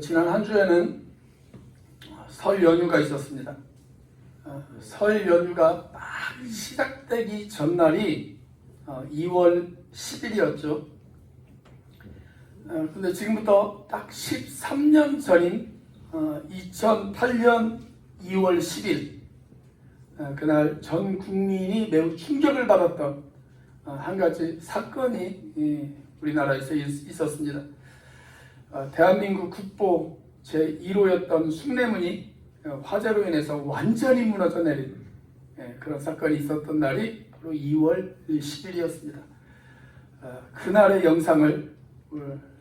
지난 한 주에는 설 연휴가 있었습니다. 설 연휴가 막 시작되기 전날이 2월 10일이었죠. 근데 지금부터 딱 13년 전인 2008년 2월 10일 그날 전 국민이 매우 충격을 받았던 한 가지 사건이 우리나라에서 있었습니다. 대한민국 국보 제1호였던 숭례문이 화재로 인해서 완전히 무너져 내린 그런 사건이 있었던 날이 바로 2월 10일이었습니다. 그날의 영상을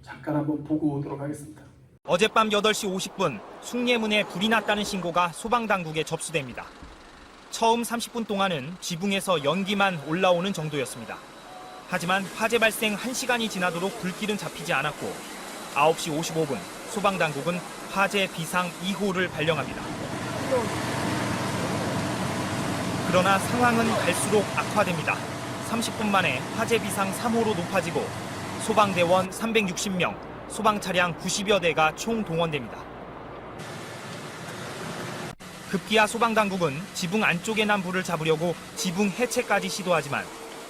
잠깐 한번 보고 오도록 하겠습니다. 어젯밤 8시 50분 숭례문에 불이 났다는 신고가 소방당국에 접수됩니다. 처음 30분 동안은 지붕에서 연기만 올라오는 정도였습니다. 하지만 화재 발생 1시간이 지나도록 불길은 잡히지 않았고 9시 55분 소방당국은 화재 비상 2호를 발령합니다. 그러나 상황은 갈수록 악화됩니다. 30분 만에 화재 비상 3호로 높아지고 소방대원 360명, 소방차량 90여 대가 총동원됩니다. 급기야 소방당국은 지붕 안쪽에 난 불을 잡으려고 지붕 해체까지 시도하지만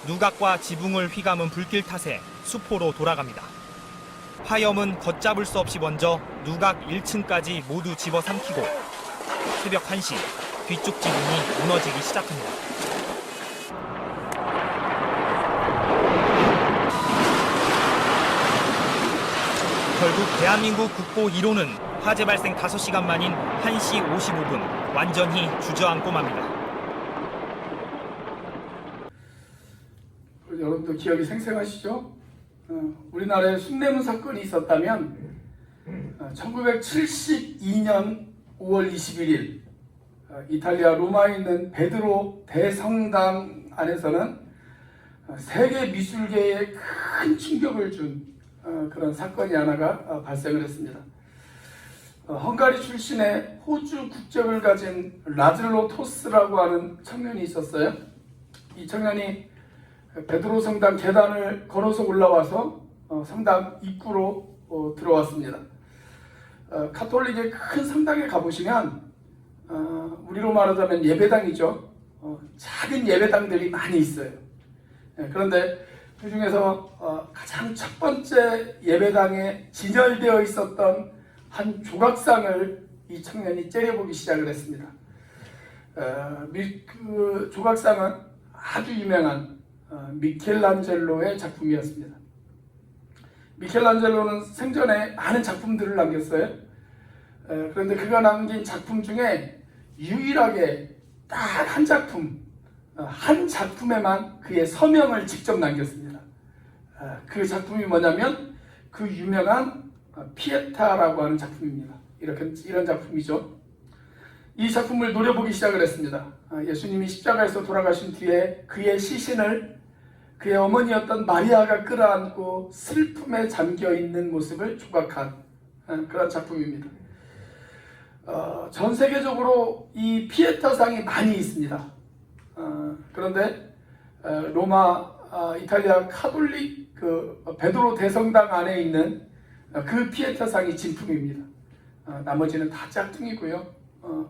누각과 지붕을 휘감은 불길 탓에 수포로 돌아갑니다. 화염은 걷잡을 수 없이 번져 누각 1층까지 모두 집어삼키고 새벽 1시 뒤쪽 지붕이 무너지기 시작합니다. 결국 대한민국 국보 1호는 화재 발생 5시간 만인 1시 55분 완전히 주저앉고 맙니다. 여러분도 기억이 생생하시죠? 우리나라에 숭례문 사건이 있었다면 1972년 5월 21일 이탈리아 로마에 있는 베드로 대성당 안에서는 세계 미술계에 큰 충격을 준 그런 사건이 하나가 발생을 했습니다. 헝가리 출신의 호주 국적을 가진 라즐로 토스라고 하는 청년이 있었어요. 이 청년이 베드로 성당 계단을 걸어서 올라와서 성당 입구로 들어왔습니다. 카톨릭의 큰 성당에 가보시면 우리로 말하자면 예배당이죠. 작은 예배당들이 많이 있어요. 그런데 그 중에서 가장 첫 번째 예배당에 진열되어 있었던 한 조각상을 이 청년이 째려보기 시작을 했습니다. 그 조각상은 아주 유명한 미켈란젤로의 작품이었습니다. 미켈란젤로는 생전에 많은 작품들을 남겼어요. 그런데 그가 남긴 작품 중에 유일하게 딱 한 작품, 한 작품에만 그의 서명을 직접 남겼습니다. 그 작품이 뭐냐면 그 유명한 피에타라고 하는 작품입니다. 이런 작품이죠. 이 작품을 노려보기 시작을 했습니다. 예수님이 십자가에서 돌아가신 뒤에 그의 시신을 그의 어머니였던 마리아가 끌어안고 슬픔에 잠겨있는 모습을 조각한 그런 작품입니다. 전 세계적으로 이 피에타상이 많이 있습니다. 그런데 로마, 이탈리아 카톨릭 그 베드로 대성당 안에 있는 그 피에타상이 진품입니다. 나머지는 다 짝퉁이고요.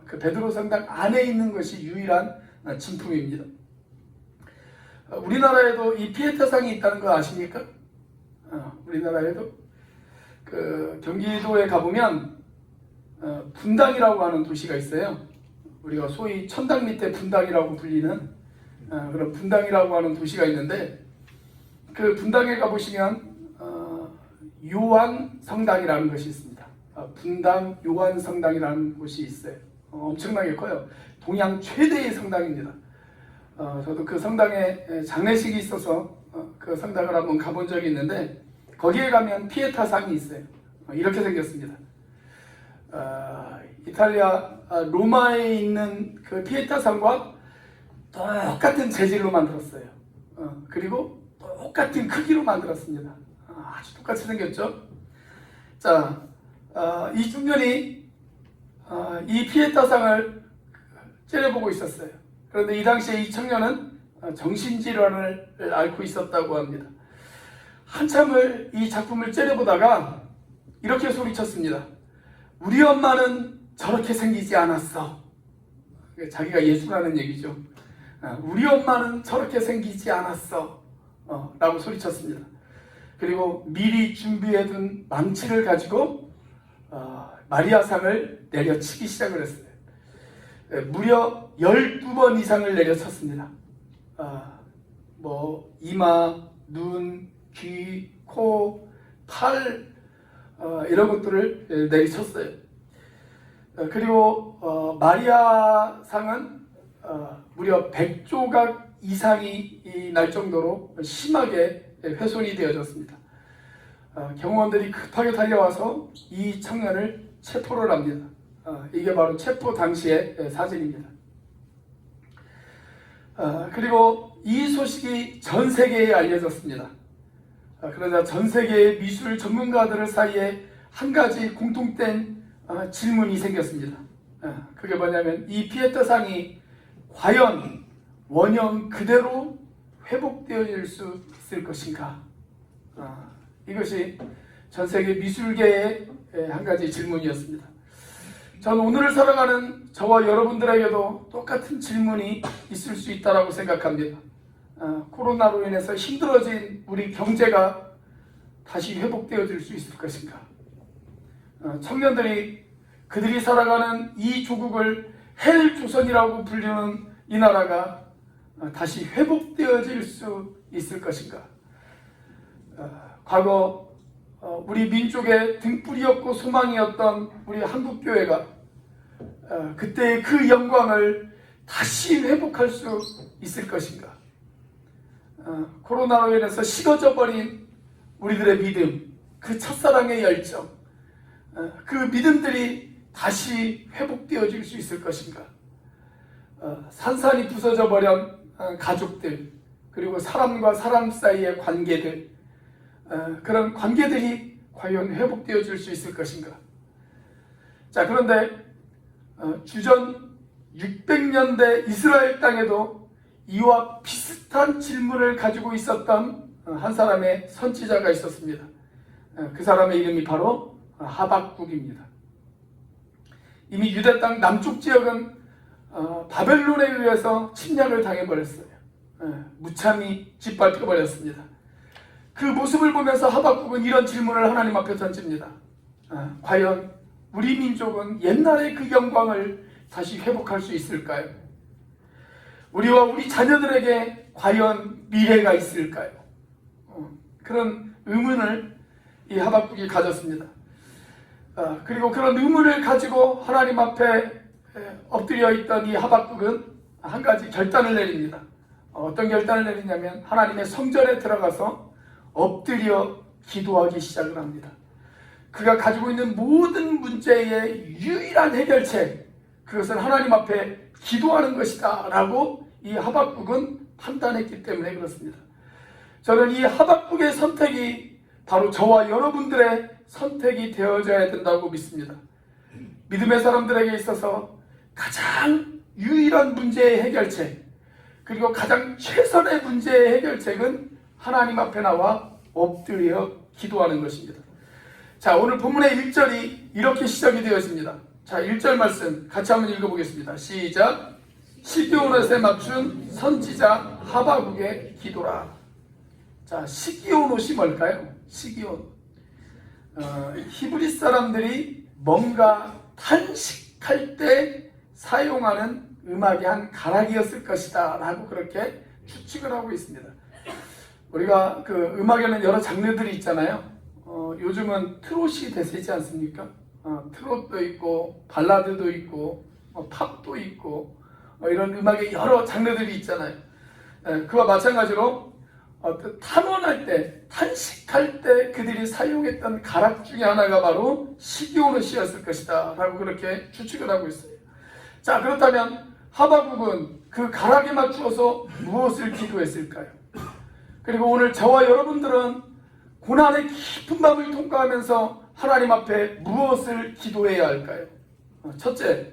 그 베드로 성당 안에 있는 것이 유일한 진품입니다. 우리나라에도 이 피에타상이 있다는 거 아십니까? 우리나라에도 그 경기도에 가보면 분당이라고 하는 도시가 있어요. 우리가 소위 천당 밑에 분당이라고 불리는 그런 분당이라고 하는 도시가 있는데 그 분당에 가보시면 요한 성당이라는 것이 있습니다. 분당 요한 성당이라는 곳이 있어요. 엄청나게 커요. 동양 최대의 성당입니다. 저도 그 성당에 장례식이 있어서 그 성당을 한번 가본 적이 있는데 거기에 가면 피에타상이 있어요. 이렇게 생겼습니다. 이탈리아 로마에 있는 그 피에타상과 똑같은 재질로 만들었어요. 그리고 똑같은 크기로 만들었습니다. 아주 똑같이 생겼죠. 자, 이 청년이 이 피에타상을 째려보고 있었어요. 그런데 이 당시에 이 청년은 정신질환을 앓고 있었다고 합니다. 한참을 이 작품을 째려보다가 이렇게 소리쳤습니다. 우리 엄마는 저렇게 생기지 않았어. 자기가 예수라는 얘기죠. 우리 엄마는 저렇게 생기지 않았어. 라고 소리쳤습니다. 그리고 미리 준비해둔 망치를 가지고 마리아상을 내려치기 시작을 했어요. 무려 12번 이상을 내려쳤습니다. 이마, 눈, 귀, 코, 팔 이런 것들을 내리쳤어요. 그리고 마리아상은 무려 100조각 이상이 날 정도로 심하게 훼손이 되어졌습니다. 경호원들이 급하게 달려와서 이 청년을 체포를 합니다. 이게 바로 체포 당시의 사진입니다. 그리고 이 소식이 전 세계에 알려졌습니다. 그러자 전 세계의 미술 전문가들 사이에 한 가지 공통된 질문이 생겼습니다. 그게 뭐냐면 이 피에타상이 과연 원형 그대로 회복되어질 수 있을 것인가? 이것이 전 세계 미술계의 한 가지 질문이었습니다. 저는 오늘을 살아가는 저와 여러분들에게도 똑같은 질문이 있을 수 있다고 생각합니다. 코로나로 인해서 힘들어진 우리 경제가 다시 회복되어질 수 있을 것인가? 청년들이 그들이 살아가는 이 조국을 헬조선이라고 불리는 이 나라가 다시 회복되어질 수 있을 것인가? 과거 우리 민족의 등불이었고 소망이었던 우리 한국교회가 그때의 그 영광을 다시 회복할 수 있을 것인가? 코로나로 인해서 식어져 버린 우리들의 믿음, 그 첫사랑의 열정, 그 믿음들이 다시 회복되어질 수 있을 것인가? 산산이 부서져 버린 가족들, 그리고 사람과 사람 사이의 관계들, 그런 관계들이 과연 회복되어질 수 있을 것인가? 자, 그런데 주전 600년대 이스라엘 땅에도 이와 비슷한 질문을 가지고 있었던 한 사람의 선지자가 있었습니다. 그 사람의 이름이 바로 하박국입니다. 이미 유대 땅 남쪽 지역은 바벨론에 의해서 침략을 당해버렸어요. 무참히 짓밟혀버렸습니다. 그 모습을 보면서 하박국은 이런 질문을 하나님 앞에 던집니다. 과연 우리 민족은 옛날의 그 영광을 다시 회복할 수 있을까요? 우리와 우리 자녀들에게 과연 미래가 있을까요? 그런 의문을 이 하박국이 가졌습니다. 그리고 그런 의문을 가지고 하나님 앞에 엎드려 있던 이 하박국은 한 가지 결단을 내립니다. 어떤 결단을 내리냐면 하나님의 성전에 들어가서 엎드려 기도하기 시작을 합니다. 그가 가지고 있는 모든 문제의 유일한 해결책, 그것은 하나님 앞에 기도하는 것이다 라고 이 하박국은 판단했기 때문에 그렇습니다. 저는 이 하박국의 선택이 바로 저와 여러분들의 선택이 되어져야 된다고 믿습니다. 믿음의 사람들에게 있어서 가장 유일한 문제의 해결책, 그리고 가장 최선의 문제의 해결책은 하나님 앞에 나와 엎드려 기도하는 것입니다. 자, 오늘 본문의 1절이 이렇게 시작이 되었습니다. 자, 1절 말씀 같이 한번 읽어보겠습니다. 시작. 시기온옷에 맞춘 선지자 하박국의 기도라. 자, 시기온옷이 뭘까요? 시기온. 히브리 사람들이 뭔가 탄식할 때 사용하는 음악의 한 가락이었을 것이다 라고 그렇게 추측을 하고 있습니다. 우리가 그 음악에는 여러 장르들이 있잖아요. 요즘은 트롯이 대세지 않습니까? 트롯도 있고 발라드도 있고 팝도 있고 이런 음악의 여러 장르들이 있잖아요. 그와 마찬가지로 탄원할 때, 탄식할 때 그들이 사용했던 가락 중에 하나가 바로 시기온옷이었을 것이다 라고 그렇게 추측을 하고 있어요. 자, 그렇다면 하박국은 그 가락에 맞추어서 무엇을 기도했을까요? 그리고 오늘 저와 여러분들은 고난의 깊은 밤을 통과하면서 하나님 앞에 무엇을 기도해야 할까요? 첫째,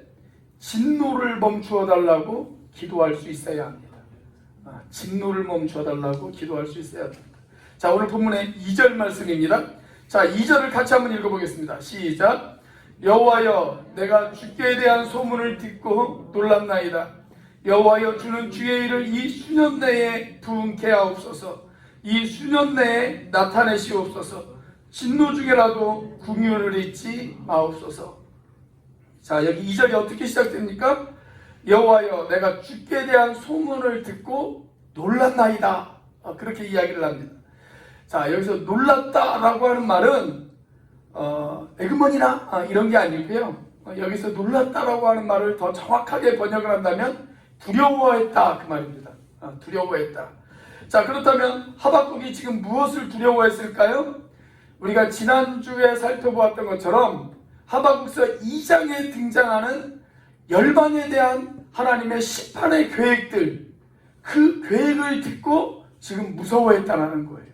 진노를 멈추어 달라고 기도할 수 있어야 합니다. 진노를 멈추어 달라고 기도할 수 있어야 합니다. 자, 오늘 본문의 2절 말씀입니다. 자, 2절을 같이 한번 읽어보겠습니다. 시작. 여호와여 내가 주께 대한 소문을 듣고 놀랐나이다. 여호와여 주는 주의 일을 이 수년 내에 부응케 하옵소서. 이 수년 내에 나타내시옵소서. 진노 중에라도 궁유를 잊지 마옵소서. 자, 여기 2절이 어떻게 시작됩니까? 여호와여 내가 주께 대한 소문을 듣고 놀랐나이다. 그렇게 이야기를 합니다. 자, 여기서 놀랐다라고 하는 말은 에그머니나 이런 게 아니고요. 여기서 놀랐다라고 하는 말을 더 정확하게 번역을 한다면 두려워했다 그 말입니다. 두려워했다. 자, 그렇다면 하박국이 지금 무엇을 두려워했을까요? 우리가 지난주에 살펴보았던 것처럼 하박국서 2장에 등장하는 열방에 대한 하나님의 심판의 계획들, 그 계획을 듣고 지금 무서워했다는 거예요.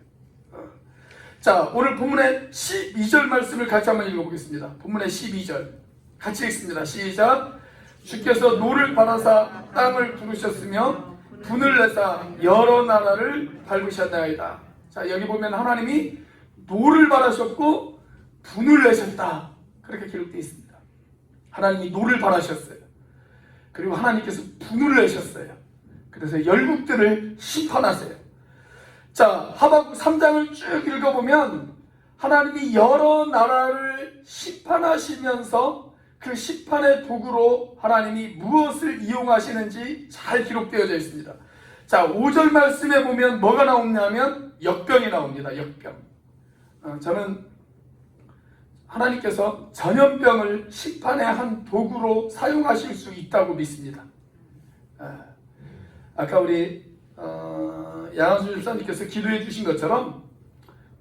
자, 오늘 본문의 12절 말씀을 같이 한번 읽어보겠습니다. 본문의 12절 같이 읽습니다. 시작. 주께서 노를 받아사 땅을 부르셨으며 분을 내사 여러 나라를 밟으셨나이다. 자, 여기 보면 하나님이 노를 바라셨고 분을 내셨다. 그렇게 기록되어 있습니다. 하나님이 노를 바라셨어요. 그리고 하나님께서 분을 내셨어요. 그래서 열국들을 심판하세요. 자, 하박국 3장을 쭉 읽어보면 하나님이 여러 나라를 심판하시면서 그 심판의 도구로 하나님이 무엇을 이용하시는지 잘 기록되어져 있습니다. 자, 5절 말씀에 보면 뭐가 나오냐면 역병이 나옵니다. 역병. 저는 하나님께서 전염병을 심판의 한 도구로 사용하실 수 있다고 믿습니다. 아까 우리 양한수 집사님께서 기도해 주신 것처럼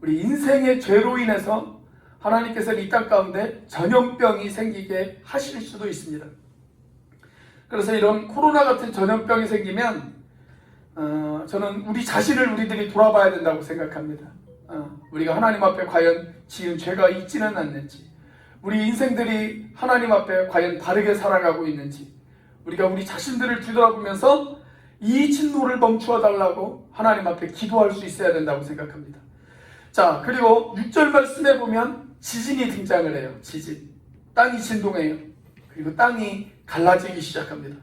우리 인생의 죄로 인해서 하나님께서는 이 땅 가운데 전염병이 생기게 하실 수도 있습니다. 그래서 이런 코로나 같은 전염병이 생기면 저는 우리 자신을 우리들이 돌아봐야 된다고 생각합니다. 우리가 하나님 앞에 과연 지은 죄가 있지는 않는지, 우리 인생들이 하나님 앞에 과연 바르게 살아가고 있는지, 우리가 우리 자신들을 뒤돌아보면서 이 진노를 멈추어 달라고 하나님 앞에 기도할 수 있어야 된다고 생각합니다. 자, 그리고 6절 말씀에 보면 지진이 등장을 해요. 지진. 땅이 진동해요. 그리고 땅이 갈라지기 시작합니다.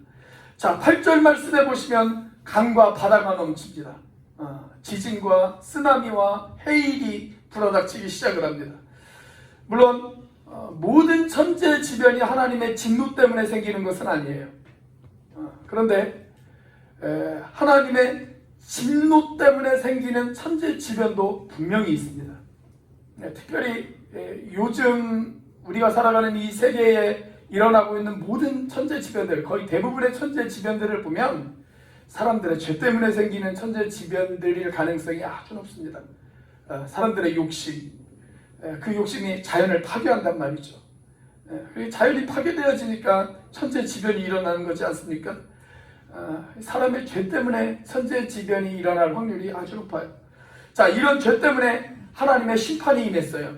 자, 8절 말씀에 보시면 강과 바다가 넘칩니다. 지진과 쓰나미와 해일이 불어닥치기 시작을 합니다. 물론 모든 천재지변이 하나님의 진노 때문에 생기는 것은 아니에요. 그런데 하나님의 진노 때문에 생기는 천재지변도 분명히 있습니다. 특별히 요즘 우리가 살아가는 이 세계에 일어나고 있는 모든 천재지변들, 거의 대부분의 천재지변들을 보면 사람들의 죄 때문에 생기는 천재지변들일 가능성이 아주 높습니다. 사람들의 욕심, 그 욕심이 자연을 파괴한단 말이죠. 자연이 파괴되어지니까 천재지변이 일어나는 거지 않습니까? 사람의 죄 때문에 천재지변이 일어날 확률이 아주 높아요. 자, 이런 죄 때문에 하나님의 심판이 임했어요.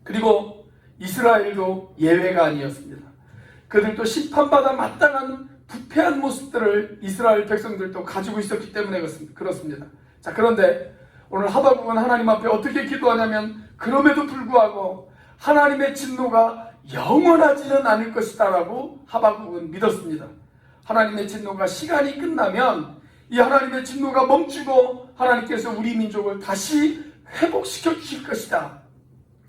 그리고 이스라엘도 예외가 아니었습니다. 그들도 심판받아 마땅한 부패한 모습들을 이스라엘 백성들도 가지고 있었기 때문에 그렇습니다. 자, 그런데 오늘 하박국은 하나님 앞에 어떻게 기도하냐면 그럼에도 불구하고 하나님의 진노가 영원하지는 않을 것이다 라고 하박국은 믿었습니다. 하나님의 진노가 시간이 끝나면 이 하나님의 진노가 멈추고 하나님께서 우리 민족을 다시 회복시켜 주실 것이다.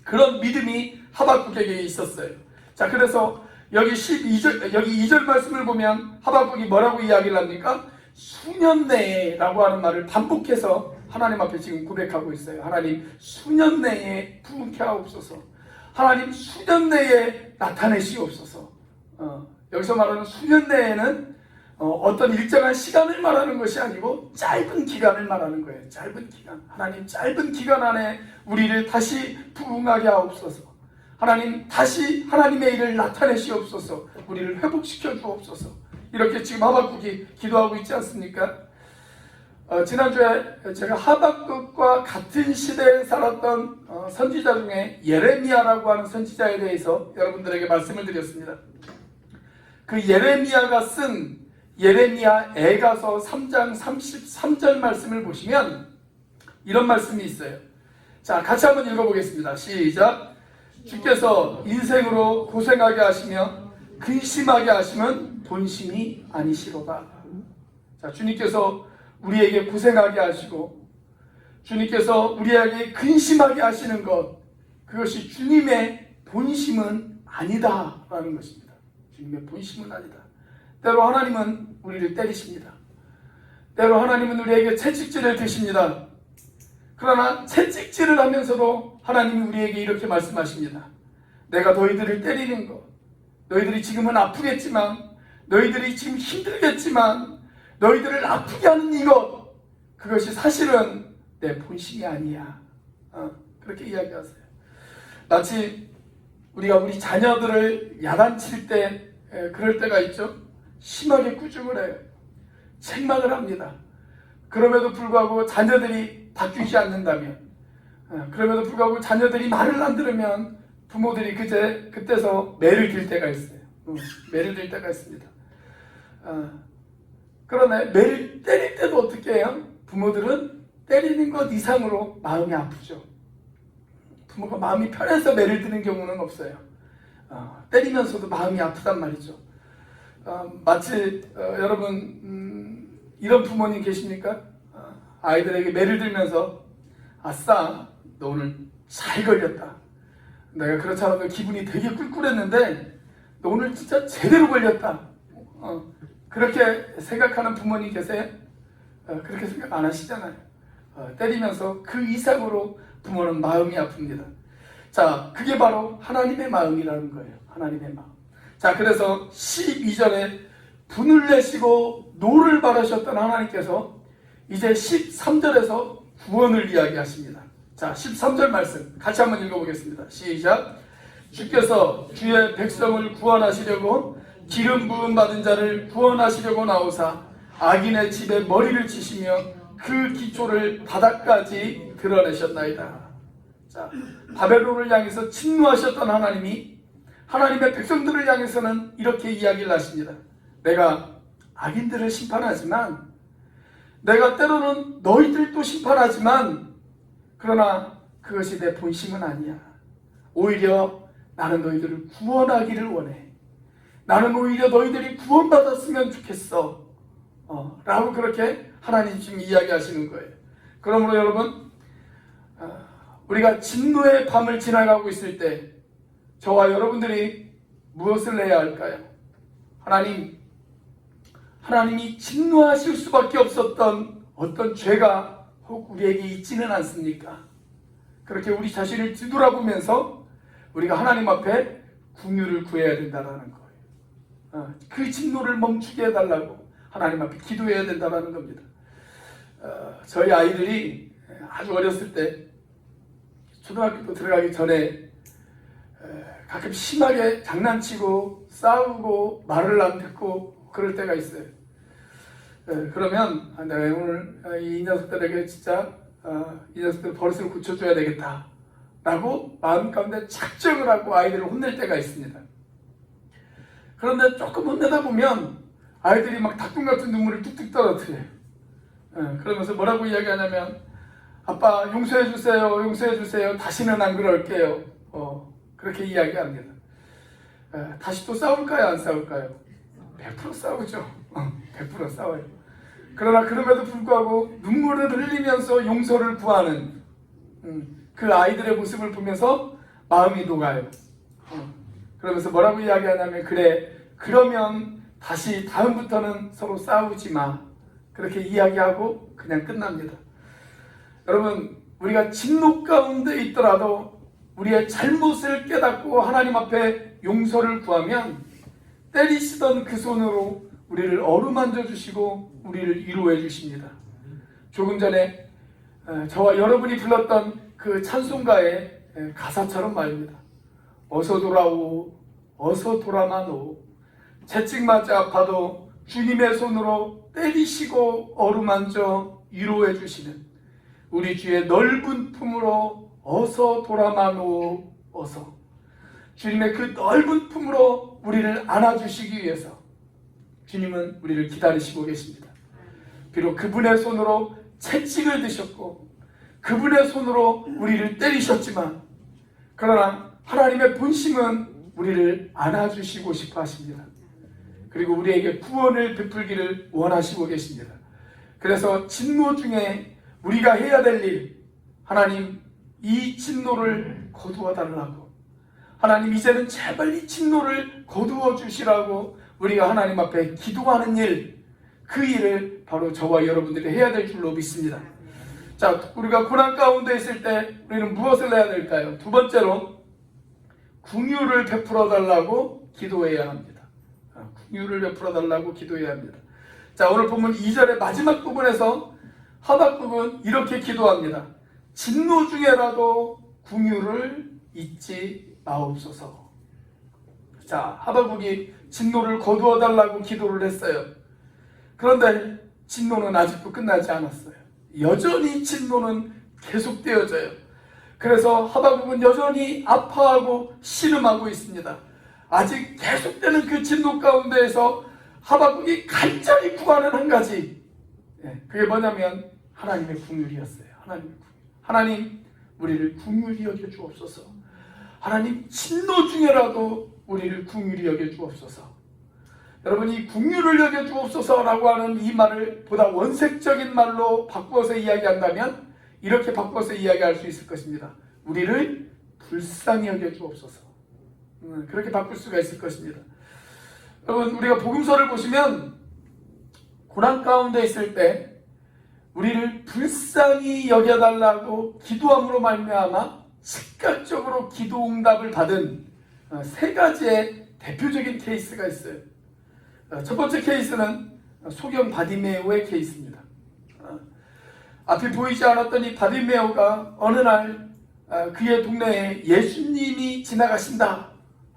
그런 믿음이 하박국에게 있었어요. 자, 그래서 여기 2절 말씀을 보면 하박국이 뭐라고 이야기를 합니까? 수년 내에 라고 하는 말을 반복해서 하나님 앞에 지금 고백하고 있어요. 하나님, 수년 내에 부응케 하옵소서. 하나님, 수년 내에 나타내시옵소서. 여기서 말하는 수년 내에는 어떤 일정한 시간을 말하는 것이 아니고 짧은 기간을 말하는 거예요. 짧은 기간. 하나님, 짧은 기간 안에 우리를 다시 부응하게 하옵소서. 하나님, 다시 하나님의 일을 나타내시옵소서. 우리를 회복시켜 주옵소서. 이렇게 지금 하박국이 기도하고 있지 않습니까? 지난주에 제가 하박국과 같은 시대에 살았던 선지자 중에 예레미야라고 하는 선지자에 대해서 여러분들에게 말씀을 드렸습니다. 그 예레미야가 쓴 예레미야 애가서 3장 33절 말씀을 보시면 이런 말씀이 있어요. 자, 같이 한번 읽어보겠습니다. 시작. 주께서 인생으로 고생하게 하시며 근심하게 하시면 본심이 아니시로다. 자, 주님께서 우리에게 고생하게 하시고 주님께서 우리에게 근심하게 하시는 것, 그것이 주님의 본심은 아니다라는 것입니다. 주님의 본심은 아니다. 때로 하나님은 우리를 때리십니다. 때로 하나님은 우리에게 채찍질을 드십니다. 그러나 채찍질을 하면서도 하나님이 우리에게 이렇게 말씀하십니다. 내가 너희들을 때리는 것, 너희들이 지금은 아프겠지만, 너희들이 지금 힘들겠지만, 너희들을 아프게 하는 이것, 그것이 사실은 내 본심이 아니야. 그렇게 이야기하세요. 마치 우리가 우리 자녀들을 야단칠 때 그럴 때가 있죠. 심하게 꾸중을 해요. 책망을 합니다. 그럼에도 불구하고 자녀들이 바뀌지 않는다면, 그럼에도 불구하고 자녀들이 말을 안 들으면 부모들이 그때서 매를 들 때가 있어요. 매를 들 때가 있습니다. 그러나 매를 때릴 때도 어떻게 해요? 부모들은 때리는 것 이상으로 마음이 아프죠. 부모가 마음이 편해서 매를 드는 경우는 없어요. 때리면서도 마음이 아프단 말이죠. 마치 여러분 이런 부모님 계십니까? 아이들에게 매를 들면서 아싸, 너 오늘 잘 걸렸다. 내가 그렇지 않아도 기분이 되게 꿀꿀했는데 너 오늘 진짜 제대로 걸렸다. 그렇게 생각하는 부모님 계세요? 그렇게 생각 안 하시잖아요. 때리면서 그 이상으로 부모는 마음이 아픕니다. 자, 그게 바로 하나님의 마음이라는 거예요. 하나님의 마음. 자, 그래서 12절에 분을 내시고 노를 바라셨던 하나님께서 이제 13절에서 구원을 이야기하십니다. 자, 13절 말씀 같이 한번 읽어보겠습니다. 시작. 주께서 주의 백성을 구원하시려고 기름 부음 받은 자를 구원하시려고 나오사 악인의 집에 머리를 치시며 그 기초를 바닥까지 드러내셨나이다. 자, 바벨론을 향해서 진노하셨던 하나님이 하나님의 백성들을 향해서는 이렇게 이야기를 하십니다. 내가 악인들을 심판하지만, 내가 때로는 너희들도 심판하지만, 그러나 그것이 내 본심은 아니야. 오히려 나는 너희들을 구원하기를 원해. 나는 오히려 너희들이 구원받았으면 좋겠어. 라고 그렇게 하나님 지금 이야기하시는 거예요. 그러므로 여러분, 우리가 진노의 밤을 지나가고 있을 때 저와 여러분들이 무엇을 해야 할까요? 하나님이 진노하실 수밖에 없었던 어떤 죄가 혹 우리에게 있지는 않습니까? 그렇게 우리 자신을 뒤돌아보면서 우리가 하나님 앞에 긍휼을 구해야 된다는 거예요. 그 진노를 멈추게 해달라고 하나님 앞에 기도해야 된다는 겁니다. 저희 아이들이 아주 어렸을 때 초등학교 들어가기 전에 가끔 심하게 장난치고 싸우고 말을 안 듣고 그럴 때가 있어요. 그러면 내가 오늘 이 녀석들에게 진짜 이 녀석들 버릇을 고쳐줘야 되겠다 라고 마음 가운데 작정을 하고 아이들을 혼낼 때가 있습니다. 그런데 조금 혼내다 보면 아이들이 막 닭똥 같은 눈물을 뚝뚝 떨어뜨려요. 그러면서 뭐라고 이야기하냐면, 아빠 용서해 주세요, 용서해 주세요. 다시는 안 그럴게요. 그렇게 이야기합니다. 다시 또 싸울까요, 안 싸울까요? 100% 싸우죠. 100% 싸워요. 그러나 그럼에도 불구하고 눈물을 흘리면서 용서를 구하는 그 아이들의 모습을 보면서 마음이 녹아요. 그러면서 뭐라고 이야기하냐면, 그래, 그러면 다시 다음부터는 서로 싸우지 마. 그렇게 이야기하고 그냥 끝납니다. 여러분, 우리가 진노 가운데 있더라도 우리의 잘못을 깨닫고 하나님 앞에 용서를 구하면 때리시던 그 손으로 우리를 어루만져 주시고 우리를 위로해 주십니다. 조금 전에 저와 여러분이 불렀던 그 찬송가의 가사처럼 말입니다. 어서 돌아오, 어서 돌아마노. 채찍맞아 아파도 주님의 손으로 때리시고 어루만져 위로해 주시는 우리 주의 넓은 품으로 어서 돌아마노. 어서 주님의 그 넓은 품으로 우리를 안아주시기 위해서 주님은 우리를 기다리시고 계십니다. 비록 그분의 손으로 채찍을 드셨고 그분의 손으로 우리를 때리셨지만, 그러나 하나님의 본심은 우리를 안아주시고 싶어 하십니다. 그리고 우리에게 구원을 베풀기를 원하시고 계십니다. 그래서 진노 중에 우리가 해야 될 일, 하나님 이 진노를 거두어 달라고, 하나님 이제는 제발 이 진노를 거두어 주시라고 우리가 하나님 앞에 기도하는 일, 그 일을 바로 저와 여러분들이 해야 될 줄로 믿습니다. 자, 우리가 고난 가운데 있을 때 우리는 무엇을 해야 될까요? 두 번째로 긍휼을 베풀어 달라고 기도해야 합니다. 긍휼을 베풀어 달라고 기도해야 합니다. 자, 오늘 본문 2절의 마지막 부분에서 하박국은 이렇게 기도합니다. 진노 중에라도 긍휼을 잊지 마옵소서. 자, 하박국이 진노를 거두어 달라고 기도를 했어요. 그런데 진노는 아직도 끝나지 않았어요. 여전히 진노는 계속되어져요. 그래서 하박국은 여전히 아파하고 신음하고 있습니다. 아직 계속되는 그 진노 가운데에서 하박국이 간절히 구하는 한 가지, 그게 뭐냐면 하나님의 긍휼이었어요. 하나님 우리를 긍휼히 여겨 주옵소서. 하나님 진노 중에라도 우리를 긍휼히 여겨 주옵소서. 여러분, 이 긍휼을 여겨 주옵소서라고 하는 이 말을 보다 원색적인 말로 바꾸어서 이야기한다면 이렇게 바꾸어서 이야기할 수 있을 것입니다. 우리를 불쌍히 여겨 주옵소서. 그렇게 바꿀 수가 있을 것입니다. 여러분, 우리가 복음서를 보시면 고난 가운데 있을 때 우리를 불쌍히 여겨달라고 기도함으로 말미암아 즉각적으로 기도 응답을 받은 세 가지의 대표적인 케이스가 있어요. 첫 번째 케이스는 소경 바디메오의 케이스입니다. 앞이 보이지 않았던 이 바디메오가 어느 날 그의 동네에 예수님이 지나가신다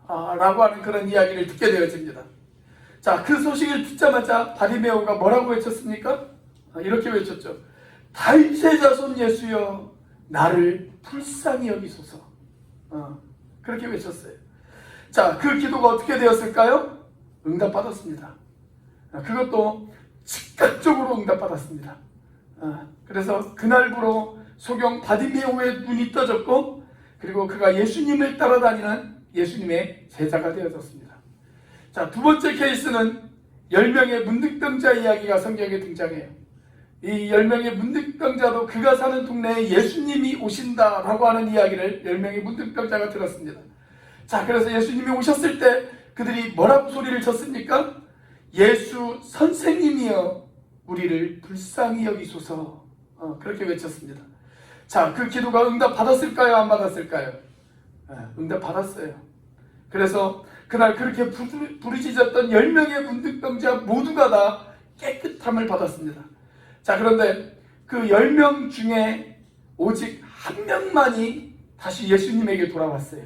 라고 하는 그런 이야기를 듣게 되어집니다. 자, 그 소식을 듣자마자 바디메오가 뭐라고 외쳤습니까? 이렇게 외쳤죠. 다윗의 자손 예수여, 나를 불쌍히 여기소서. 그렇게 외쳤어요. 자, 그 기도가 어떻게 되었을까요? 응답받았습니다. 그것도 즉각적으로 응답받았습니다. 그래서 그날부로 소경 바디메오의 눈이 떠졌고, 그리고 그가 예수님을 따라다니는 예수님의 제자가 되어졌습니다. 자, 두 번째 케이스는 10명의 문득병자 이야기가 성경에 등장해요. 이 10명의 문득병자도 그가 사는 동네에 예수님이 오신다라고 하는 이야기를 10명의 문득병자가 들었습니다. 자, 그래서 예수님이 오셨을 때 그들이 뭐라고 소리를 쳤습니까? 예수 선생님이여, 우리를 불쌍히 여기소서. 그렇게 외쳤습니다. 자, 그 기도가 응답 받았을까요? 안 받았을까요? 응답 받았어요. 그래서 그날 그렇게 부르짖었던 10명의 문득병자 모두가 다 깨끗함을 받았습니다. 자, 그런데 그 10명 중에 오직 한 명만이 다시 예수님에게 돌아왔어요.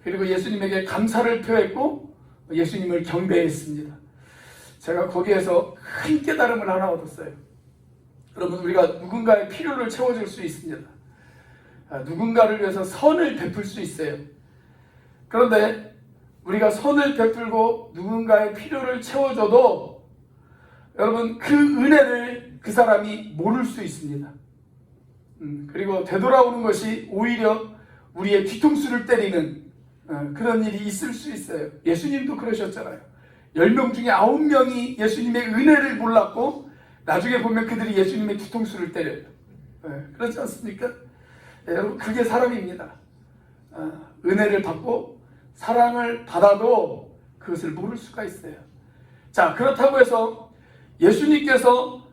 그리고 예수님에게 감사를 표했고 예수님을 경배했습니다. 제가 거기에서 큰 깨달음을 하나 얻었어요. 여러분, 우리가 누군가의 필요를 채워줄 수 있습니다. 누군가를 위해서 선을 베풀 수 있어요. 그런데 우리가 선을 베풀고 누군가의 필요를 채워줘도 여러분, 그 은혜를 그 사람이 모를 수 있습니다. 그리고 되돌아오는 것이 오히려 우리의 뒤통수를 때리는 그런 일이 있을 수 있어요. 예수님도 그러셨잖아요. 10명 중에 9명이 예수님의 은혜를 몰랐고 나중에 보면 그들이 예수님의 뒤통수를 때려요. 그렇지 않습니까? 여러분, 그게 사람입니다. 은혜를 받고 사랑을 받아도 그것을 모를 수가 있어요. 자, 그렇다고 해서 예수님께서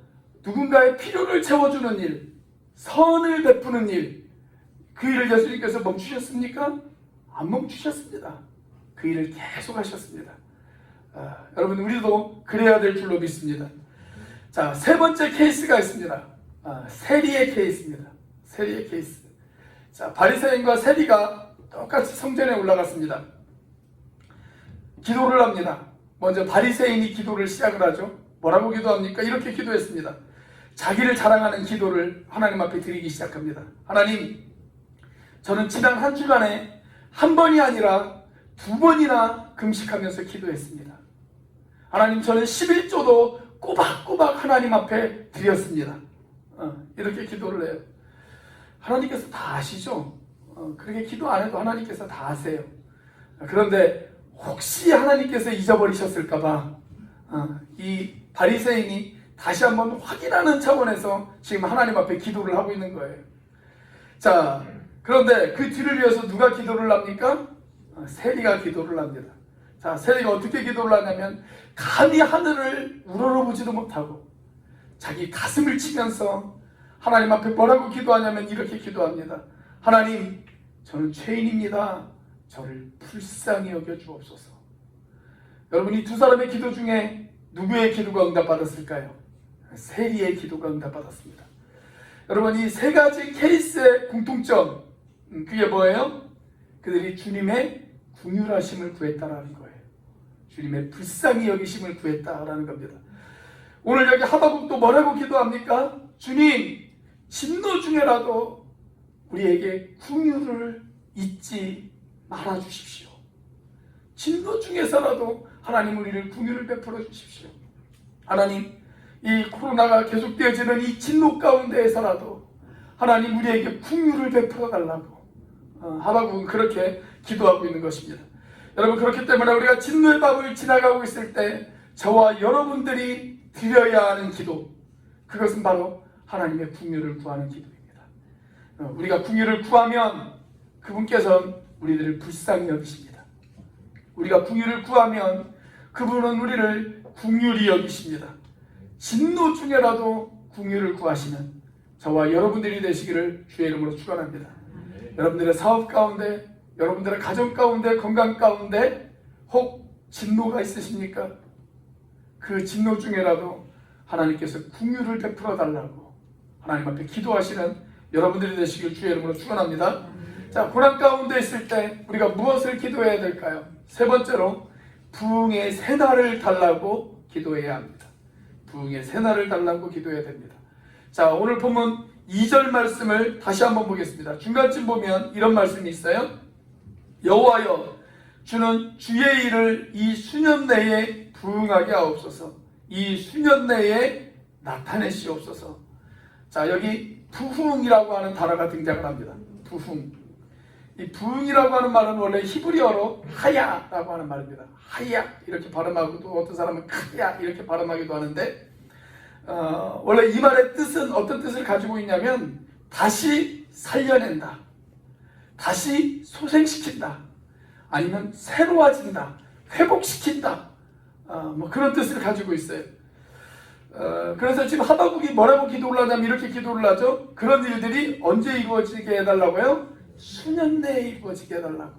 누군가의 필요를 채워주는 일, 선을 베푸는 일, 그 일을 예수님께서 멈추셨습니까? 안 멈추셨습니다. 그 일을 계속 하셨습니다. 여러분, 우리도 그래야 될 줄로 믿습니다. 자, 세 번째 케이스가 있습니다. 세리의 케이스입니다. 세리의 케이스. 자, 바리새인과 세리가 똑같이 성전에 올라갔습니다. 기도를 합니다. 먼저 바리새인이 기도를 시작을 하죠. 뭐라고 기도합니까? 이렇게 기도했습니다. 자기를 자랑하는 기도를 하나님 앞에 드리기 시작합니다. 하나님, 저는 지난 한 주간에 한 번이 아니라 2번이나 금식하면서 기도했습니다. 하나님, 저는 11조도 꼬박꼬박 하나님 앞에 드렸습니다. 이렇게 기도를 해요. 하나님께서 다 아시죠? 그렇게 기도 안 해도 하나님께서 다 아세요. 그런데 혹시 하나님께서 잊어버리셨을까봐 이 바리새인이 다시 한번 확인하는 차원에서 지금 하나님 앞에 기도를 하고 있는 거예요. 자, 그런데 그 뒤를 위해서 누가 기도를 합니까? 세리가 기도를 합니다. 자, 세리가 어떻게 기도를 하냐면 감히 하늘을 우러러보지도 못하고 자기 가슴을 치면서 하나님 앞에 뭐라고 기도하냐면 이렇게 기도합니다. 하나님, 저는 죄인입니다. 저를 불쌍히 여겨 주옵소서. 여러분, 이 두 사람의 기도 중에 누구의 기도가 응답받았을까요? 세리의 기도가 응답받았습니다. 여러분, 이 세 가지 케이스의 공통점, 그게 뭐예요? 그들이 주님의 긍휼하심을 구했다라는 거예요. 주님의 불쌍히 여기심을 구했다라는 겁니다. 오늘 여기 하박국도 뭐라고 기도합니까? 주님, 진노 중에라도 우리에게 긍휼을 잊지 말아 주십시오. 진노 중에서라도 하나님 우리를 긍휼을 베풀어 주십시오. 하나님, 이 코로나가 계속되어지는 이 진노 가운데에서라도 하나님 우리에게 긍휼을 베풀어 달라고 하박국은 그렇게 기도하고 있는 것입니다. 여러분, 그렇기 때문에 우리가 진노의 밤을 지나가고 있을 때 저와 여러분들이 드려야 하는 기도, 그것은 바로 하나님의 긍휼을 구하는 기도입니다. 우리가 긍휼을 구하면 그분께서는 우리들을 불쌍히 여기십니다. 우리가 긍휼을 구하면 그분은 우리를 긍휼히 여기십니다. 진노 중에라도 긍휼을 구하시는 저와 여러분들이 되시기를 주의 이름으로 축원합니다. 여러분들의 사업 가운데, 여러분들의 가정 가운데, 건강 가운데 혹 진노가 있으십니까? 그 진노 중에라도 하나님께서 긍휼을 베풀어 달라고 하나님 앞에 기도하시는 여러분들이 되시길 주의 이름으로 축원합니다. 자, 고난 가운데 있을 때 우리가 무엇을 기도해야 될까요? 세 번째로 부흥의 새날을 달라고 기도해야 합니다. 부흥의 새날을 달라고 기도해야 됩니다. 자, 오늘 본문 2절 말씀을 다시 한번 보겠습니다. 중간쯤 보면 이런 말씀이 있어요. 여호와여, 주는 주의 일을 이 수년 내에 부응하게 하옵소서. 이 수년 내에 나타내시옵소서. 자, 여기 부흥이라고 하는 단어가 등장을 합니다. 부흥. 이 부흥이라고 하는 말은 원래 히브리어로 하야라고 하는 말입니다. 하야 이렇게 발음하고도 어떤 사람은 크야 이렇게 발음하기도 하는데 원래 이 말의 뜻은 어떤 뜻을 가지고 있냐면 다시 살려낸다, 다시 소생시킨다, 아니면 새로워진다, 회복시킨다, 뭐 그런 뜻을 가지고 있어요. 그래서 지금 하박국이 뭐라고 기도를 하냐면 이렇게 기도를 하죠. 그런 일들이 언제 이루어지게 해달라고요? 수년 내에 이루어지게 해달라고.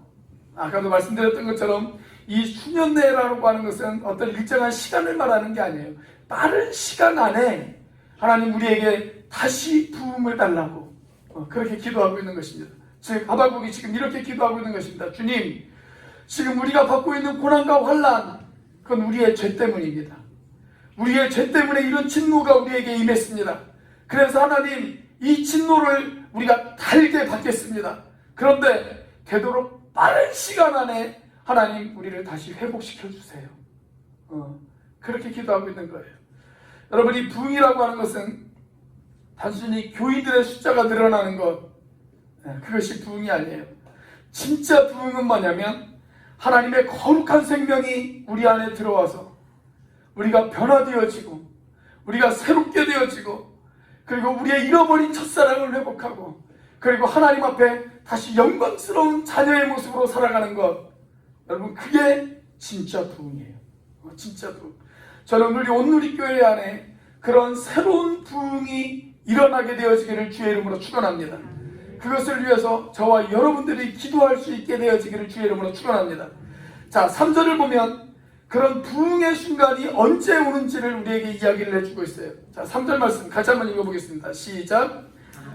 아까도 말씀드렸던 것처럼 이 수년 내라고 하는 것은 어떤 일정한 시간을 말하는 게 아니에요. 빠른 시간 안에 하나님 우리에게 다시 부흥을 달라고 그렇게 기도하고 있는 것입니다. 즉 하박국이 지금 이렇게 기도하고 있는 것입니다. 주님, 지금 우리가 받고 있는 고난과 환난, 그건 우리의 죄 때문입니다. 우리의 죄 때문에 이런 진노가 우리에게 임했습니다. 그래서 하나님, 이 진노를 우리가 달게 받겠습니다. 그런데 되도록 빠른 시간 안에 하나님 우리를 다시 회복시켜 주세요. 그렇게 기도하고 있는 거예요. 여러분, 이 부흥이라고 하는 것은 단순히 교인들의 숫자가 늘어나는 것, 그것이 부흥이 아니에요. 진짜 부흥은 뭐냐면 하나님의 거룩한 생명이 우리 안에 들어와서 우리가 변화되어지고 우리가 새롭게 되어지고 그리고 우리의 잃어버린 첫사랑을 회복하고 그리고 하나님 앞에 다시 영광스러운 자녀의 모습으로 살아가는 것, 여러분, 그게 진짜 부흥이에요. 진짜 부흥. 저는 우리 온누리교회 안에 그런 새로운 부흥이 일어나게 되어지기를 주의 이름으로 축원합니다. 그것을 위해서 저와 여러분들이 기도할 수 있게 되어지기를 주의 이름으로 축원합니다. 자, 3절을 보면 그런 부흥의 순간이 언제 오는지를 우리에게 이야기를 해주고 있어요. 자, 3절 말씀 같이 한번 읽어보겠습니다. 시작.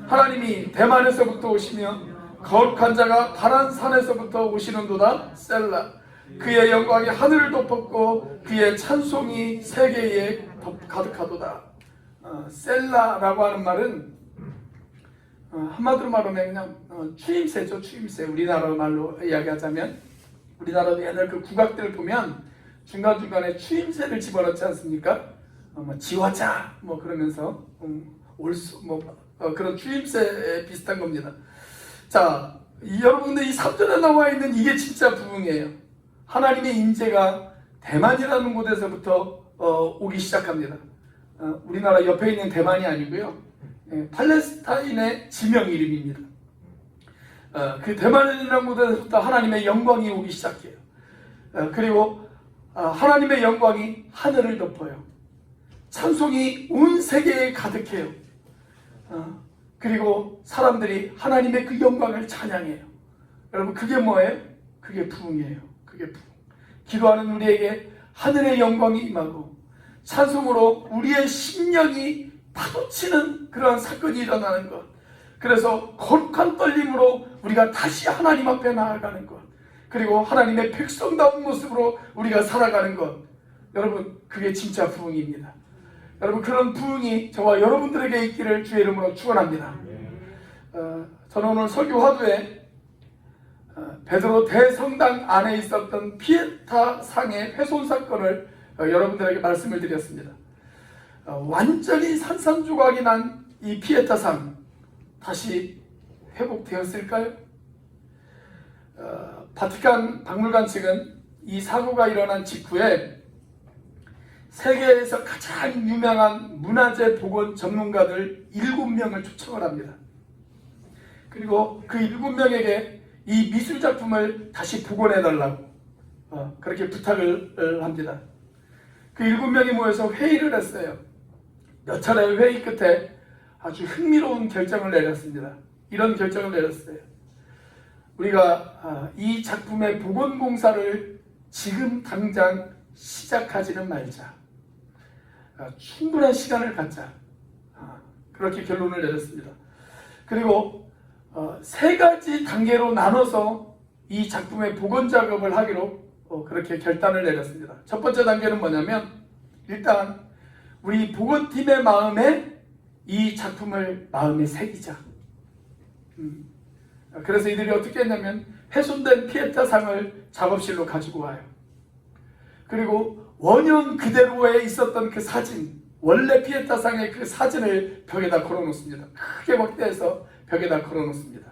하나님이 대만에서부터 오시며 거룩한 자가 바란 산에서부터 오시는도다. 셀라. 그의 영광이 하늘을 덮었고 그의 찬송이 세계에 가득하도다. 셀라라고 하는 말은 한마디로 말하면 그냥 추임새죠. 추임새. 우리나라 말로 이야기하자면 우리나라도 옛날 그 국악들을 보면 중간중간에 추임새를 집어넣지 않습니까? 지화자 뭐 그러면서 올수 뭐 그런 추임새 비슷한 겁니다. 자, 여러분들 이 3절에 나와 있는 이게 진짜 부흥이에요. 하나님의 임재가 대만이라는 곳에서부터 오기 시작합니다. 우리나라 옆에 있는 대만이 아니고요. 팔레스타인의 지명 이름입니다. 그 대만이라는 곳에서부터 하나님의 영광이 오기 시작해요. 그리고 하나님의 영광이 하늘을 덮어요. 찬송이 온 세계에 가득해요. 그리고 사람들이 하나님의 그 영광을 찬양해요. 여러분 그게 뭐예요? 그게 부흥이에요. 그게 부흥. 기도하는 우리에게 하늘의 영광이 임하고 찬송으로 우리의 심령이 파도치는 그러한 사건이 일어나는 것. 그래서 거룩한 떨림으로 우리가 다시 하나님 앞에 나아가는 것. 그리고 하나님의 백성다운 모습으로 우리가 살아가는 것. 여러분 그게 진짜 부흥입니다. 여러분 그런 부흥이 저와 여러분들에게 있기를 주의 이름으로 축원합니다. 저는 오늘 설교 화두에 베드로 대성당 안에 있었던 피에타 상의 훼손 사건을 여러분들에게 말씀을 드렸습니다. 완전히 산산조각이 난 이 피에타 상 다시 회복되었을까요? 바티칸 박물관 측은 이 사고가 일어난 직후에 세계에서 가장 유명한 문화재 복원 전문가들 7명을 초청을 합니다. 그리고 그 7명에게 이 미술작품을 다시 복원해달라고 그렇게 부탁을 합니다. 그 7명이 모여서 회의를 했어요. 몇 차례 회의 끝에 아주 흥미로운 결정을 내렸습니다. 이런 결정을 내렸어요. 우리가 이 작품의 복원 공사를 지금 당장 시작하지는 말자. 충분한 시간을 갖자. 그렇게 결론을 내렸습니다. 그리고 3가지 단계로 나눠서 이 작품의 복원 작업을 하기로 그렇게 결단을 내렸습니다. 첫 번째 단계는 뭐냐면 일단 우리 복원팀의 마음에 이 작품을 마음에 새기자. 그래서 이들이 어떻게 했냐면 훼손된 피에타 상을 작업실로 가지고 와요. 그리고 원형 그대로에 있었던 그 사진, 원래 피에타 상의 그 사진을 벽에다 걸어놓습니다. 크게 확대해서 벽에다 걸어놓습니다.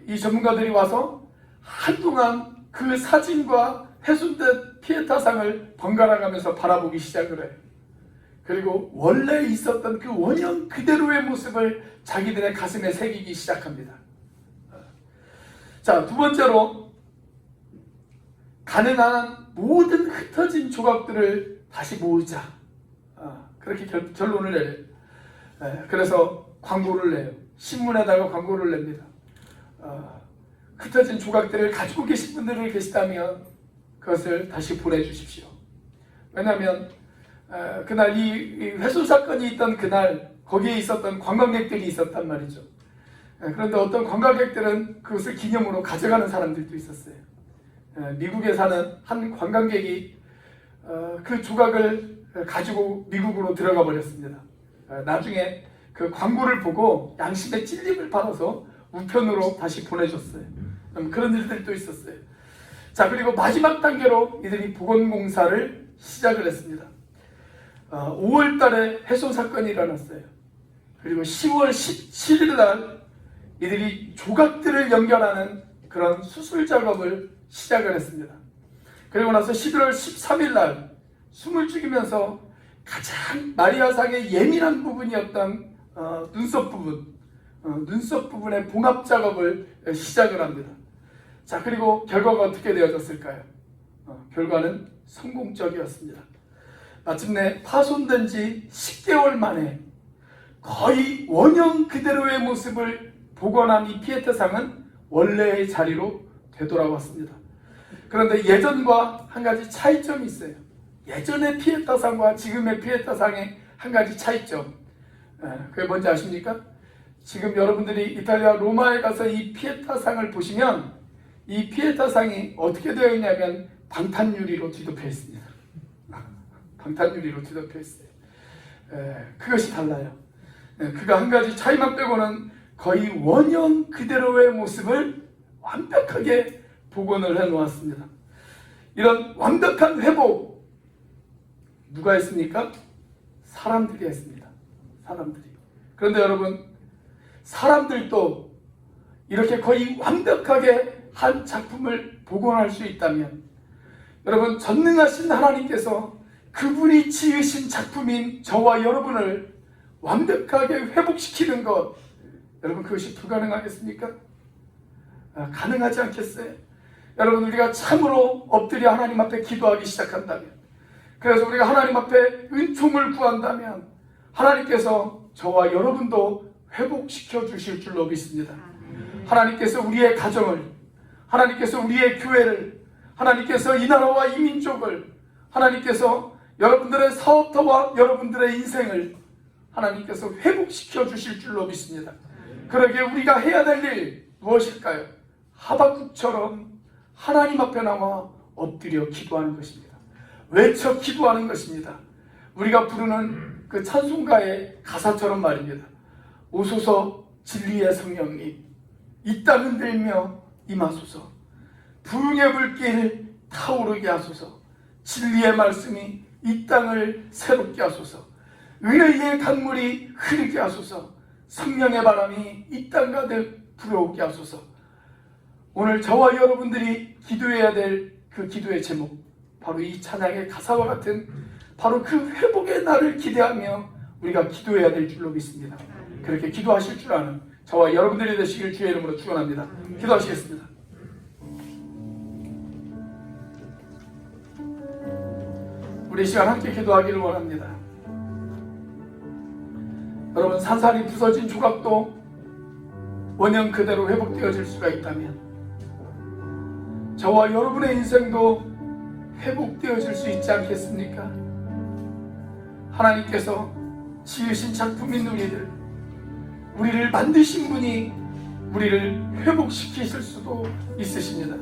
이 전문가들이 와서 한동안 그 사진과 훼손된 피에타 상을 번갈아 가면서 바라보기 시작을 해요. 그리고 원래 있었던 그 원형 그대로의 모습을 자기들의 가슴에 새기기 시작합니다. 자, 두 번째로 가능한 모든 흩어진 조각들을 다시 모으자. 그렇게 결론을 내요. 그래서 광고를 내요. 신문에다가 광고를 냅니다. 흩어진 조각들을 가지고 계신 분들이 계시다면 그것을 다시 보내주십시오. 왜냐하면 그날 이 훼손 사건이 있던 그날 거기에 있었던 관광객들이 있었단 말이죠. 그런데 어떤 관광객들은 그것을 기념으로 가져가는 사람들도 있었어요. 미국에 사는 한 관광객이 그 조각을 가지고 미국으로 들어가 버렸습니다. 나중에 그 광고를 보고 양심의 찔림을 받아서 우편으로 다시 보내줬어요. 그런 일들도 있었어요. 자, 그리고 마지막 단계로 이들이 복원 공사를 시작을 했습니다. 5월 달에 훼손 사건이 일어났어요. 그리고 10월 17일 날 이들이 조각들을 연결하는 그런 수술 작업을 시작을 했습니다. 그리고 나서 11월 13일 날 숨을 죽이면서 가장 마리아상의 예민한 부분이었던 눈썹 부분의 봉합 작업을 시작을 합니다. 자, 그리고 결과가 어떻게 되어졌을까요? 결과는 성공적이었습니다. 마침내 파손된 지 10개월 만에 거의 원형 그대로의 모습을 복원한 이 피에타 상은 원래의 자리로 되돌아왔습니다. 그런데 예전과 한 가지 차이점이 있어요. 예전의 피에타 상과 지금의 피에타 상의 한 가지 차이점. 그게 뭔지 아십니까? 지금 여러분들이 이탈리아 로마에 가서 이 피에타 상을 보시면 이 피에타 상이 어떻게 되어 있냐면 방탄유리로 뒤덮여 있습니다. 방탄유리로 뒤덮여 있어요. 그것이 달라요. 그가 한 가지 차이만 빼고는 거의 원형 그대로의 모습을 완벽하게 복원을 해 놓았습니다. 이런 완벽한 회복 누가 했습니까? 사람들이 했습니다. 사람들이. 그런데 여러분, 사람들도 이렇게 거의 완벽하게 한 작품을 복원할 수 있다면, 여러분, 전능하신 하나님께서 그분이 지으신 작품인 저와 여러분을 완벽하게 회복시키는 것, 여러분, 그것이 불가능하겠습니까? 가능하지 않겠어요? 여러분, 우리가 참으로 엎드려 하나님 앞에 기도하기 시작한다면, 그래서 우리가 하나님 앞에 은총을 구한다면 하나님께서 저와 여러분도 회복시켜 주실 줄로 믿습니다. 하나님께서 우리의 가정을, 하나님께서 우리의 교회를, 하나님께서 이 나라와 이 민족을, 하나님께서 여러분들의 사업터와 여러분들의 인생을 하나님께서 회복시켜 주실 줄로 믿습니다. 그러기에 우리가 해야 될 일 무엇일까요? 하박국처럼 하나님 앞에 나와 엎드려 기도하는 것입니다. 외쳐 기도하는 것입니다. 우리가 부르는 그 찬송가의 가사처럼 말입니다. 오소서 진리의 성령님, 이 땅 흔들며 임하소서. 부흥의 불길 타오르게 하소서. 진리의 말씀이 이 땅을 새롭게 하소서. 은혜의 강물이 흐르게 하소서. 성령의 바람이 이 땅 가득 불어오게 하소서. 오늘 저와 여러분들이 기도해야 될 그 기도의 제목, 바로 이 찬양의 가사와 같은 바로 그 회복의 날을 기대하며 우리가 기도해야 될 줄로 믿습니다. 그렇게 기도하실 줄 아는 저와 여러분들이 되시길 주의 이름으로 축원합니다. 기도하시겠습니다. 우리 이 시간 함께 기도하기를 원합니다. 여러분, 산산이 부서진 조각도 원형 그대로 회복되어질 수가 있다면 저와 여러분의 인생도 회복되어질 수 있지 않겠습니까? 하나님께서 지으신 작품인 우리를 만드신 분이 우리를 회복시키실 수도 있으십니다.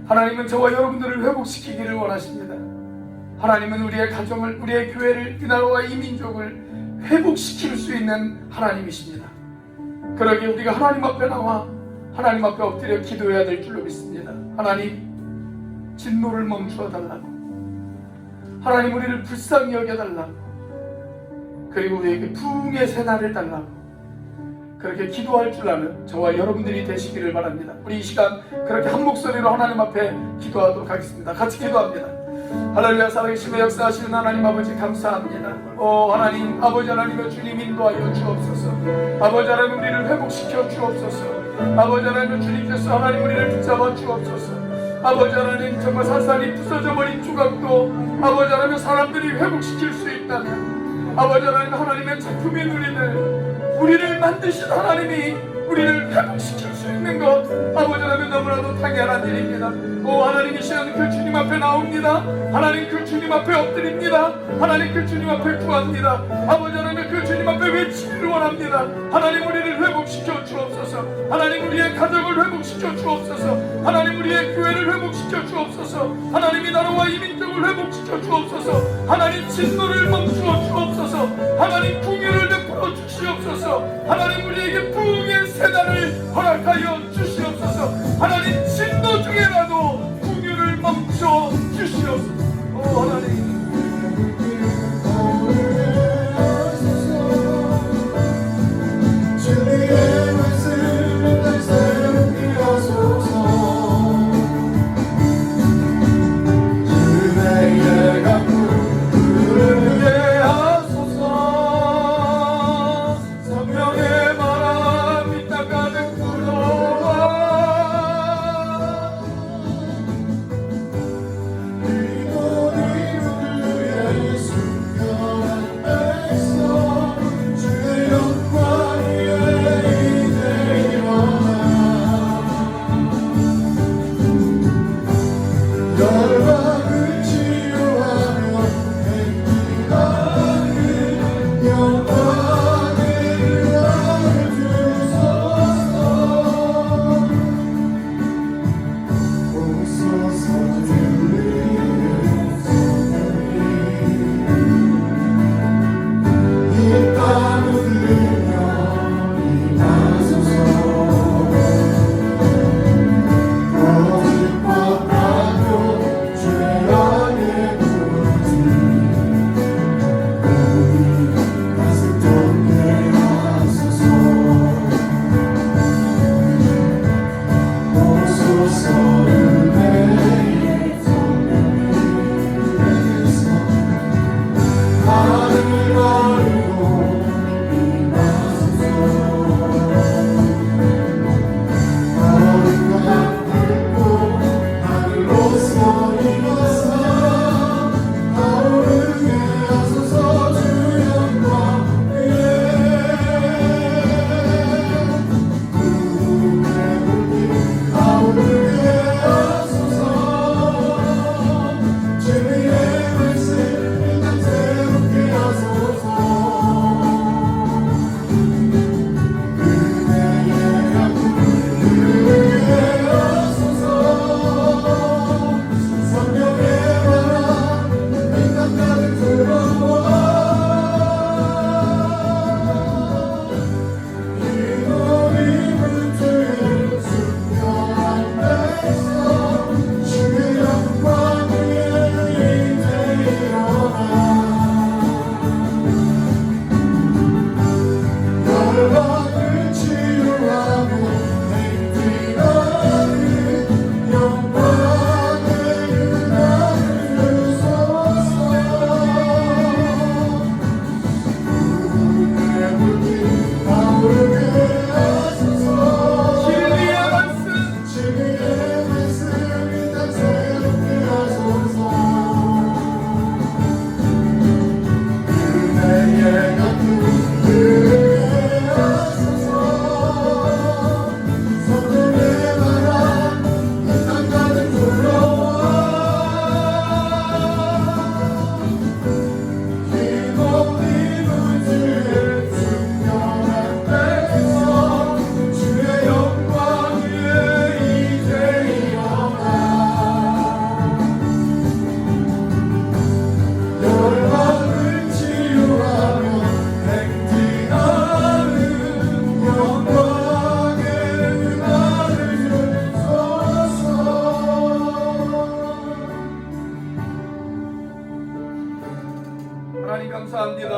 하나님은 저와 여러분들을 회복시키기를 원하십니다. 하나님은 우리의 가정을, 우리의 교회를, 이 나라와 이 민족을 회복시킬 수 있는 하나님이십니다. 그러기에 우리가 하나님 앞에 나와 하나님 앞에 엎드려 기도해야 될 줄로 믿습니다. 하나님, 진노를 멈추어 달라고, 하나님 우리를 불쌍히 여겨달라고, 그리고 우리에게 부흥의 새날을 달라고, 그렇게 기도할 줄 아는 저와 여러분들이 되시기를 바랍니다. 우리 이 시간 그렇게 한 목소리로 하나님 앞에 기도하도록 하겠습니다. 같이 기도합니다. 할렐루야. 살아계심에 역사하시는 하나님 아버지 감사합니다. 하나님, 아버지 하나님의 주님 인도하여 주옵소서. 아버지 하나님 우리를 회복시켜 주옵소서. 아버지 하나님 주님께서 하나님 우리를 붙잡아 주옵소서. 아버지 하나님, 정말 산산이 부서져 버린 조각도 아버지 하나님 사람들이 회복시킬 수 있다면, 아버지 하나님, 하나님의 작품인 우리를 만드신 하나님이 우리를 회복시킬 수 있는 것, 아버지 하나님 너무나도 당연한 일입니다. 하나님, 이 시간 그 주님 앞에 나옵니다. 하나님, 그 주님 앞에 엎드립니다. 하나님, 그 주님 앞에 구합니다. 아버지 하나님, 그 주님 앞에 외치기를 원합니다. 하나님, 우리를 회복시켜 주옵소서. 하나님, 우리의 가정을 회복시켜 주옵소서. 하나님, 우리의 교회를 회복시켜 주옵소서. 하나님, 이 나라와 이 민족을 회복시켜 주옵소서. 하나님, 진노를 멈추어 주옵소서. 하나님, 풍요를 베풀어 주시옵소서. 하나님, 우리에게 부흥의 새날을 허락하여 주시옵소서. 하나님, 진노 중에라도 풍요를 멈춰 주시옵소서. 하나님, 주의 말씀을 날 새롭게 하소서. 주의 강물 흐르게 하소서.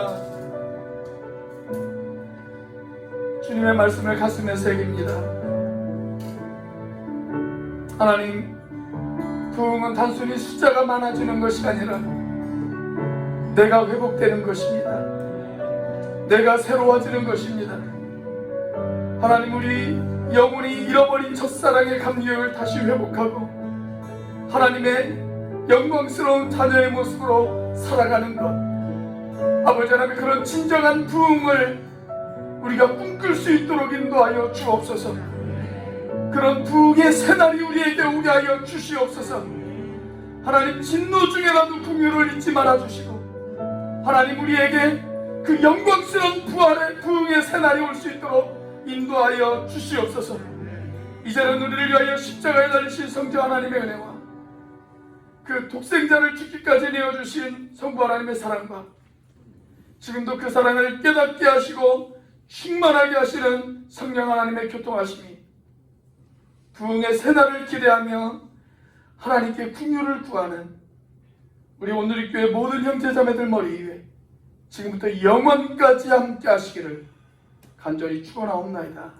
기도합니다. 주님의 말씀을 가슴에 새깁니다. 하나님, 부흥은 단순히 숫자가 많아지는 것이 아니라 내가 회복되는 것입니다. 내가 새로워지는 것입니다. 하나님, 우리 영혼이 잃어버린 첫사랑의 감격을 다시 회복하고 하나님의 영광스러운 자녀의 모습으로 살아가는 것, 아버지 하나님, 그런 진정한 부흥을 우리가 꿈꿀 수 있도록 인도하여 주옵소서. 그런 부흥의 새날이 우리에게 오게 하여 주시옵소서. 하나님, 진노 중에라도 긍휼을 잊지 말아 주시고 하나님, 우리에게 그 영광스러운 부활의 부흥의 새날이 올 수 있도록 인도하여 주시옵소서. 이제는 우리를 위하여 십자가에 달리신 성자 하나님의 은혜와 그 독생자를 죽기까지 내어주신 성부 하나님의 사랑과 지금도 그 사랑을 깨닫게 하시고 충만하게 하시는 성령 하나님의 교통하심이 부흥의 새날을 기대하며 하나님께 긍휼을 구하는 우리 온누리교회 모든 형제자매들 머리 위에 지금부터 영원까지 함께 하시기를 간절히 축원하옵나이다.